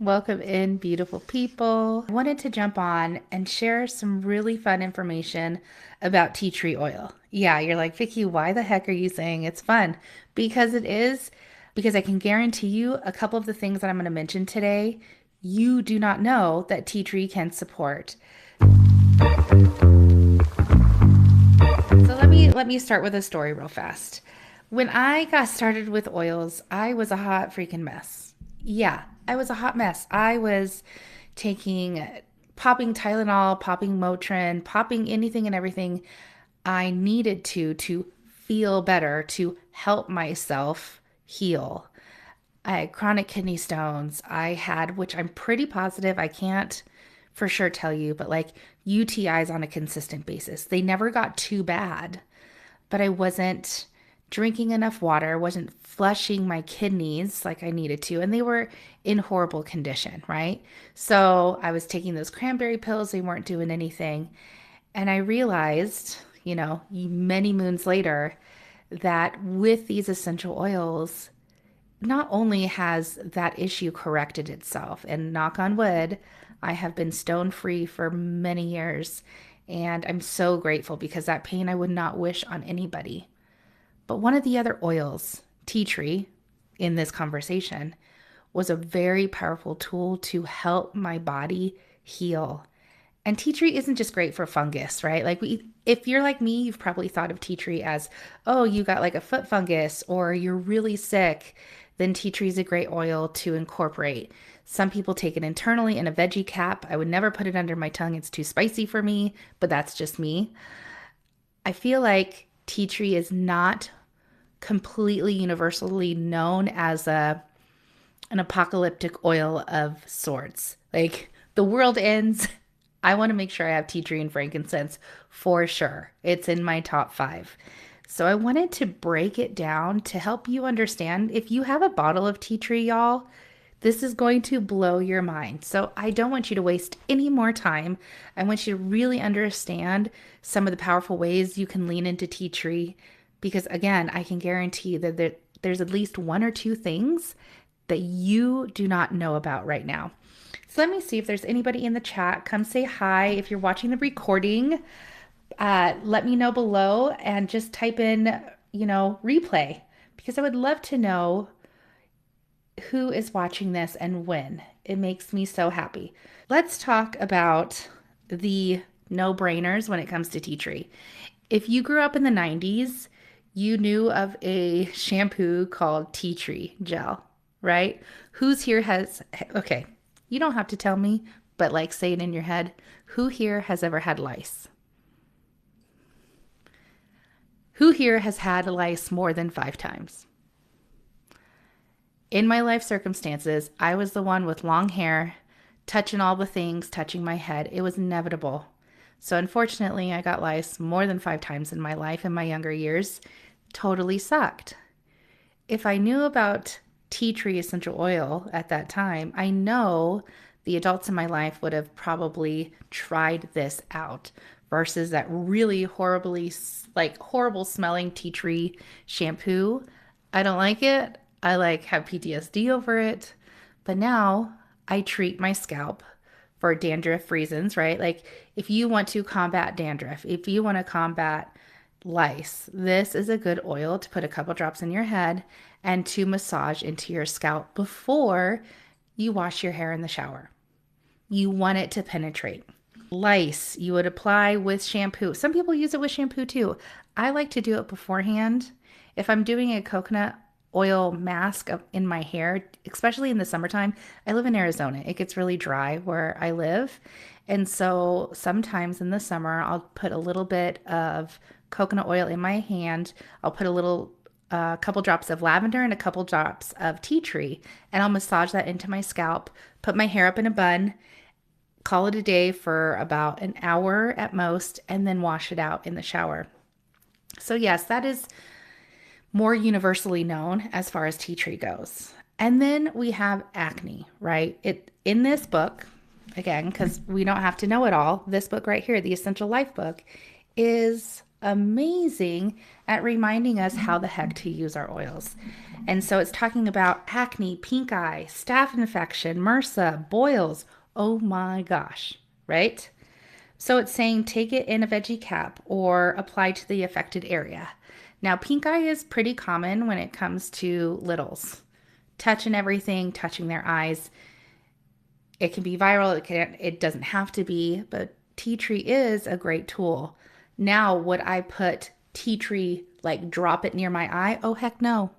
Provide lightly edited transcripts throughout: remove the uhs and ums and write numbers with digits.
Welcome in, beautiful people. I wanted to jump on and share some really fun information about tea tree oil. Yeah, you're like, Vicky, why the heck are you saying it's fun? Because it is, because I can guarantee you a couple of the things that I'm going to mention today, you do not know that tea tree can support. So let me start with a story real fast. When I got started with oils, I was a hot freaking mess. Yeah, I was a hot mess. I was taking popping Tylenol, popping Motrin, popping anything and everything I needed to feel better, to help myself heal. I had chronic kidney stones. I had, which I'm pretty positive I can't for sure tell you, but like UTIs on a consistent basis. They never got too bad, but I wasn't drinking enough water, wasn't flushing my kidneys like I needed to, and they were in horrible condition, right? So I was taking those cranberry pills, they weren't doing anything. And I realized, many moons later, that with these essential oils, not only has that issue corrected itself, and knock on wood, I have been stone free for many years. And I'm so grateful because that pain I would not wish on anybody. But one of the other oils, tea tree, in this conversation, was a very powerful tool to help my body heal. And tea tree isn't just great for fungus, right? If you're like me, you've probably thought of tea tree as, oh, you got like a foot fungus or you're really sick, then tea tree is a great oil to incorporate. Some people take it internally in a veggie cap. I would never put it under my tongue. It's too spicy for me, but that's just me. I feel like tea tree is not completely universally known as an apocalyptic oil of sorts. Like the world ends. I want to make sure I have tea tree and frankincense for sure. It's in my top 5. So I wanted to break it down to help you understand. If you have a bottle of tea tree, y'all, this is going to blow your mind. So I don't want you to waste any more time. I want you to really understand some of the powerful ways you can lean into tea tree because again, I can guarantee that there's at least one or two things that you do not know about right now. So let me see if there's anybody in the chat. Come say hi. If you're watching the recording, let me know below and just type in, replay because I would love to know who is watching this and when. It makes me so happy. Let's talk about the no-brainers when it comes to tea tree. If you grew up in the 90s, you knew of a shampoo called tea tree gel, right? Who's here has, okay, you don't have to tell me, but like say it in your head. Who here has ever had lice? Who here has had lice more than 5 times? In my life circumstances, I was the one with long hair, touching all the things, touching my head. It was inevitable. So unfortunately, I got lice more than 5 times in my life in my younger years. Totally sucked. If I knew about tea tree essential oil at that time, I know the adults in my life would have probably tried this out versus that really horrible smelling tea tree shampoo. I don't like it. I have PTSD over it. But now I treat my scalp for dandruff reasons, right? Like if you want to combat dandruff, if you want to combat lice, this is a good oil to put a couple drops in your head and to massage into your scalp before you wash your hair in the shower. You want it to penetrate. Lice, you would apply with shampoo. Some people use it with shampoo too. I like to do it beforehand. If I'm doing a coconut oil mask in my hair, especially in the summertime. I live in Arizona. It gets really dry where I live. And so sometimes in the summer, I'll put a little bit of coconut oil in my hand. I'll put a couple drops of lavender and a couple drops of tea tree, and I'll massage that into my scalp, put my hair up in a bun, call it a day for about an hour at most, and then wash it out in the shower. So yes, that is more universally known as far as tea tree goes. And then we have acne, right? In this book, again, because we don't have to know it all, this book right here, the Essential Life book, is amazing at reminding us how the heck to use our oils. And so it's talking about acne, pink eye, staph infection, MRSA, boils. Oh my gosh, right? So it's saying take it in a veggie cap or apply to the affected area. Now, pink eye is pretty common when it comes to littles, touching everything, touching their eyes. It can be viral, it doesn't have to be, but tea tree is a great tool. Now, would I put tea tree, like drop it near my eye? Oh, heck no.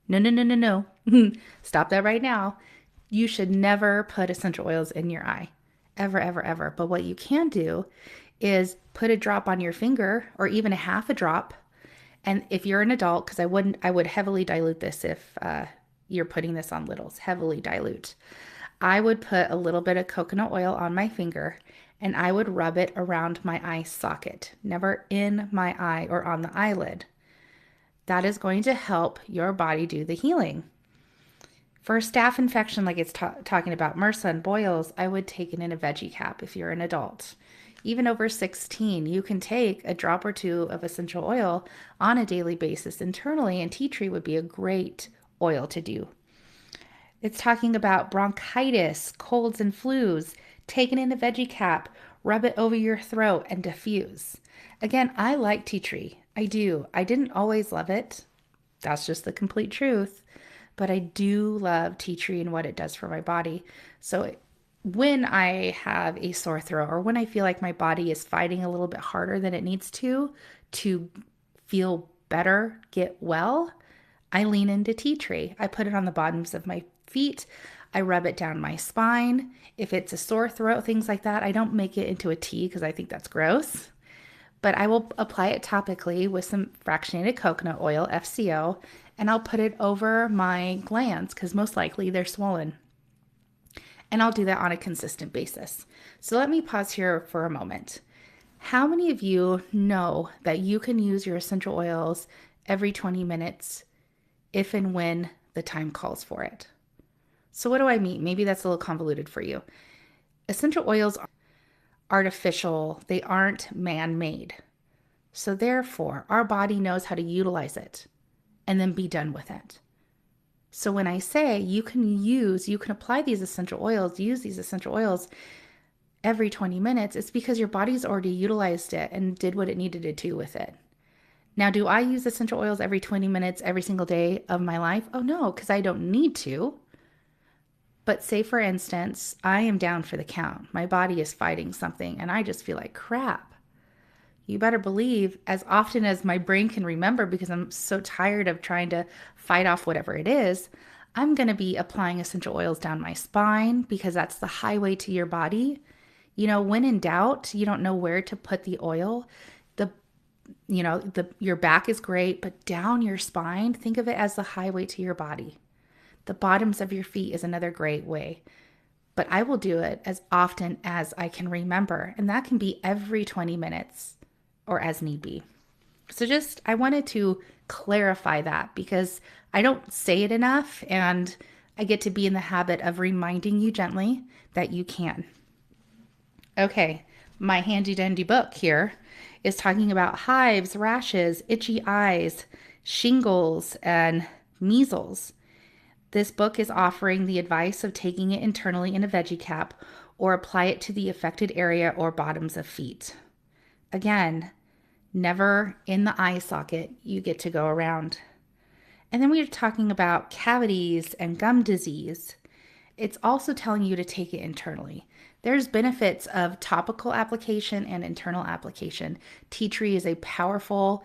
No, no, no, no, no. Stop that right now. You should never put essential oils in your eye. Ever, ever, ever. But what you can do is put a drop on your finger or even a half a drop. And if you're an adult, because I would heavily dilute this if you're putting this on littles, heavily dilute. I would put a little bit of coconut oil on my finger and I would rub it around my eye socket, never in my eye or on the eyelid. That is going to help your body do the healing. For a staph infection, like it's talking about MRSA and boils, I would take it in a veggie cap if you're an adult. Even over 16, you can take a drop or two of essential oil on a daily basis internally, and tea tree would be a great oil to do. It's talking about bronchitis, colds, and flus. Take it in a veggie cap, rub it over your throat, and diffuse. Again, I like tea tree. I do. I didn't always love it. That's just the complete truth. But I do love tea tree and what it does for my body. So when I have a sore throat or when I feel like my body is fighting a little bit harder than it needs to feel better, get well, I lean into tea tree. I put it on the bottoms of my feet. I rub it down my spine. If it's a sore throat, things like that, I don't make it into a tea because I think that's gross. But I will apply it topically with some fractionated coconut oil, FCO, and I'll put it over my glands because most likely they're swollen. And I'll do that on a consistent basis. So let me pause here for a moment. How many of you know that you can use your essential oils every 20 minutes if and when the time calls for it? So what do I mean? Maybe that's a little convoluted for you. Essential oils are artificial. They aren't man-made. So therefore, our body knows how to utilize it and then be done with it. So when I say you can apply these essential oils, use these essential oils every 20 minutes, it's because your body's already utilized it and did what it needed to do with it. Now, do I use essential oils every 20 minutes every single day of my life? Oh no, because I don't need to. But say, for instance, I am down for the count. My body is fighting something and I just feel like crap. You better believe, as often as my brain can remember, because I'm so tired of trying to fight off whatever it is, I'm going to be applying essential oils down my spine because that's the highway to your body. You know, when in doubt, you don't know where to put the oil. Your back is great, but down your spine, think of it as the highway to your body. The bottoms of your feet is another great way. But I will do it as often as I can remember, and that can be every 20 minutes or as need be. So I wanted to clarify that because I don't say it enough, and I get to be in the habit of reminding you gently that you can. Okay, my handy dandy book here is talking about hives, rashes, itchy eyes, shingles, and measles. This book is offering the advice of taking it internally in a veggie cap or apply it to the affected area or bottoms of feet. Again, never in the eye socket, you get to go around. And then we are talking about cavities and gum disease. It's also telling you to take it internally. There's benefits of topical application and internal application. Tea tree is a powerful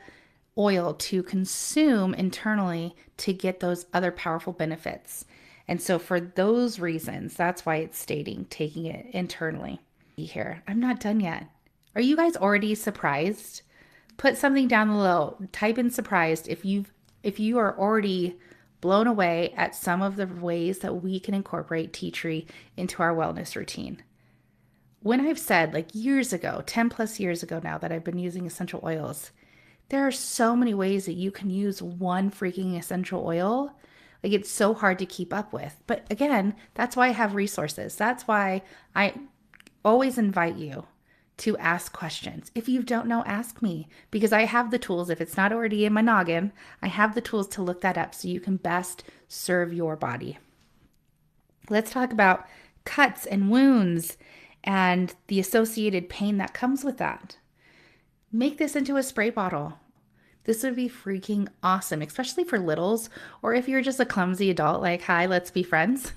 oil to consume internally to get those other powerful benefits. And so for those reasons, that's why it's stating taking it internally. Here, I'm not done yet. Are you guys already surprised? Put something down below. Type in surprised if you are already blown away at some of the ways that we can incorporate tea tree into our wellness routine. When I've said, like years ago, 10 plus years ago now, that I've been using essential oils, there are so many ways that you can use one freaking essential oil. Like, it's so hard to keep up with. But again, that's why I have resources. That's why I always invite you to ask questions. If you don't know, ask me because I have the tools. If it's not already in my noggin, I have the tools to look that up so you can best serve your body. Let's talk about cuts and wounds and the associated pain that comes with that. Make this into a spray bottle. This would be freaking awesome, especially for littles, or if you're just a clumsy adult, like, hi, let's be friends.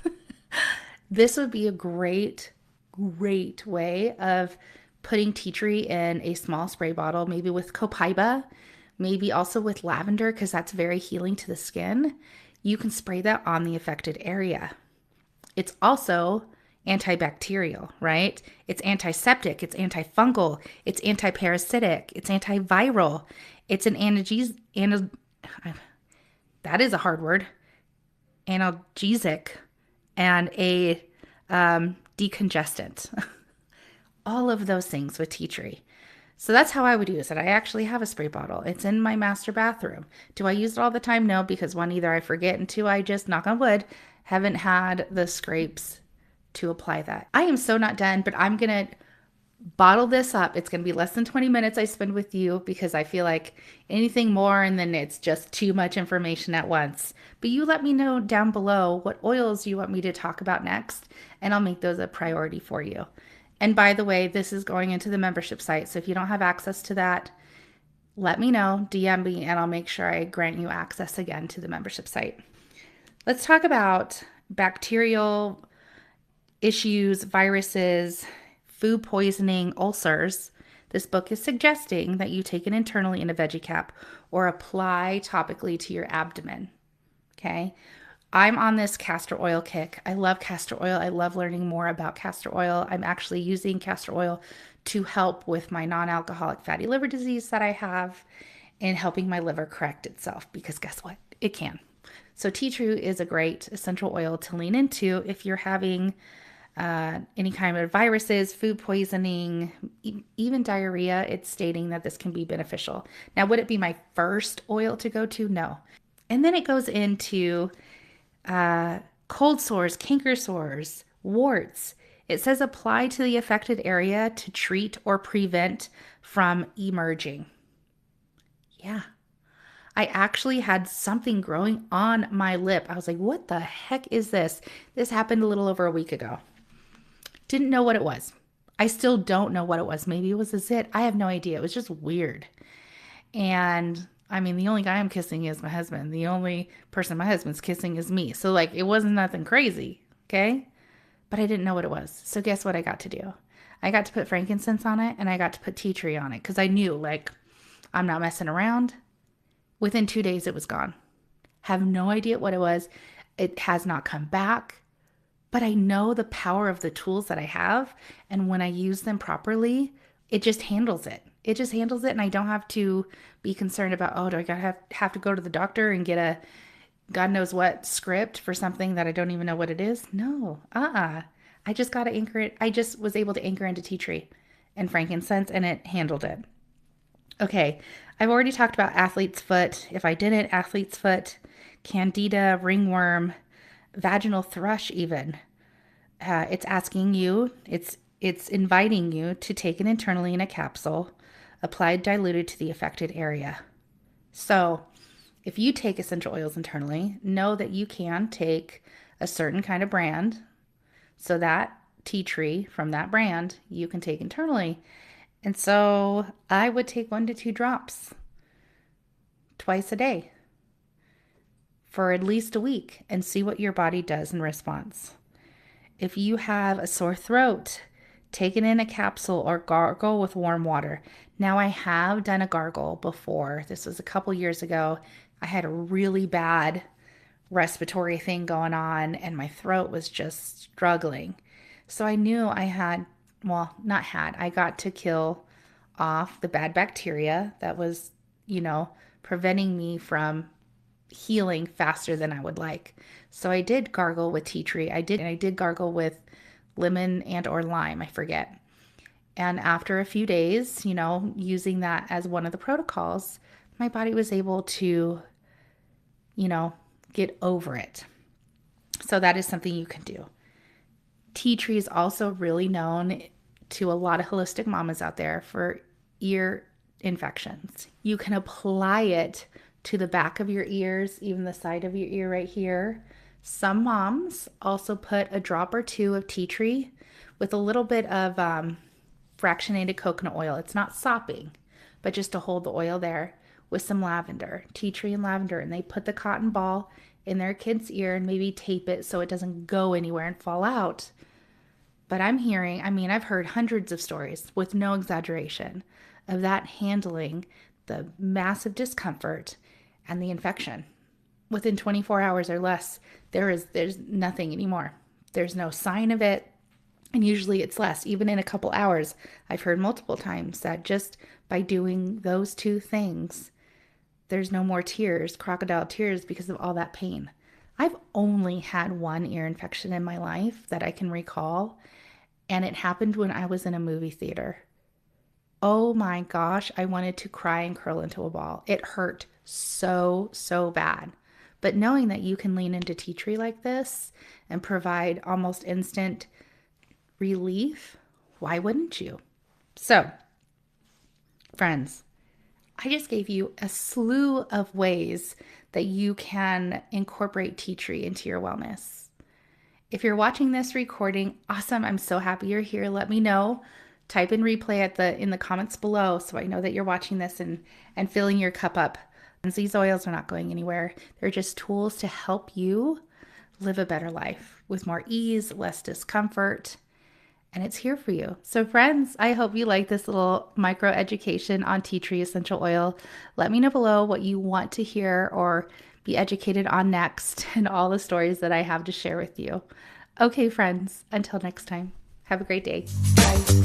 This would be a great, great way of putting tea tree in a small spray bottle, maybe with copaiba, maybe also with lavender, because that's very healing to the skin. You can spray that on the affected area. It's also antibacterial, right? It's antiseptic, it's antifungal, it's antiparasitic, it's antiviral, it's an that is a hard word, analgesic, and a decongestant. All of those things with tea tree. So that's how I would use it. I actually have a spray bottle. It's in my master bathroom. Do I use it all the time? No, because one, either I forget, and two, I just, knock on wood, haven't had the scrapes to apply that. I am so not done, but I'm going to bottle this up. It's going to be less than 20 minutes I spend with you because I feel like anything more and then it's just too much information at once. But you let me know down below what oils you want me to talk about next, and I'll make those a priority for you. And by the way, this is going into the membership site. So if you don't have access to that, let me know, DM me, and I'll make sure I grant you access again to the membership site. Let's talk about bacterial issues, viruses, food poisoning, ulcers. This book is suggesting that you take it internally in a veggie cap or apply topically to your abdomen. Okay. I'm on this castor oil kick. I love castor oil. I love learning more about castor oil. I'm actually using castor oil to help with my non-alcoholic fatty liver disease that I have and helping my liver correct itself, because guess what? It can. So tea tree is a great essential oil to lean into if you're having any kind of viruses, food poisoning, even diarrhea. It's stating that this can be beneficial. Now, would it be my first oil to go to? No. And then it goes into cold sores, canker sores, warts. It says apply to the affected area to treat or prevent from emerging. Yeah. I actually had something growing on my lip. I was like, what the heck is this? This happened a little over a week ago. Didn't know what it was. I still don't know what it was. Maybe it was a zit. I have no idea. It was just weird. And I mean, the only guy I'm kissing is my husband. The only person my husband's kissing is me. So like, it wasn't nothing crazy. Okay. But I didn't know what it was. So guess what I got to do? I got to put frankincense on it and I got to put tea tree on it because I knew, like, I'm not messing around. Within 2 days, it was gone. Have no idea what it was. It has not come back. But I know the power of the tools that I have. And when I use them properly, it just handles it. It just handles it. And I don't have to be concerned about, oh, do I have to go to the doctor and get a God knows what script for something that I don't even know what it is? No. I just got to anchor it. I just was able to anchor into tea tree and frankincense, and it handled it. Okay. I've already talked about athlete's foot. If I didn't, athlete's foot, candida, ringworm, vaginal thrush even. It's asking you, it's inviting you to take it internally in a capsule, applied diluted to the affected area. So if you take essential oils internally, know that you can take a certain kind of brand. So that tea tree from that brand, you can take internally. And so I would take 1 to 2 drops twice a day for at least a week and see what your body does in response. If you have a sore throat, take it in a capsule or gargle with warm water. Now, I have done a gargle before. This was a couple years ago. I had a really bad respiratory thing going on and my throat was just struggling. So I knew I had, well, not had, I got to kill off the bad bacteria that was, preventing me from healing faster than I would like. So I did gargle with tea tree. I did gargle with lemon and or lime, I forget. And after a few days, using that as one of the protocols, my body was able to, get over it. So that is something you can do. Tea tree is also really known to a lot of holistic mamas out there for ear infections. You can apply it to the back of your ears, even the side of your ear right here. Some moms also put a drop or two of tea tree with a little bit of fractionated coconut oil. It's not sopping, but just to hold the oil there with some lavender, tea tree and lavender. And they put the cotton ball in their kid's ear and maybe tape it so it doesn't go anywhere and fall out. But I've heard hundreds of stories with no exaggeration of that handling the massive discomfort and the infection. Within 24 hours or less, there's nothing anymore. There's no sign of it. And usually it's less. Even in a couple hours, I've heard multiple times that just by doing those two things, there's no more tears, crocodile tears, because of all that pain. I've only had one ear infection in my life that I can recall, and it happened when I was in a movie theater. Oh my gosh, I wanted to cry and curl into a ball. It hurt so, so bad. But knowing that you can lean into tea tree like this and provide almost instant relief, why wouldn't you? So, friends, I just gave you a slew of ways that you can incorporate tea tree into your wellness. If you're watching this recording, awesome. I'm so happy you're here. Let me know. Type in replay in the comments below so I know that you're watching this and filling your cup up. And these oils are not going anywhere. They're just tools to help you live a better life with more ease, less discomfort, and it's here for you. So friends, I hope you like this little micro education on tea tree essential oil. Let me know below what you want to hear or be educated on next and all the stories that I have to share with you. Okay, friends, until next time, have a great day. Bye.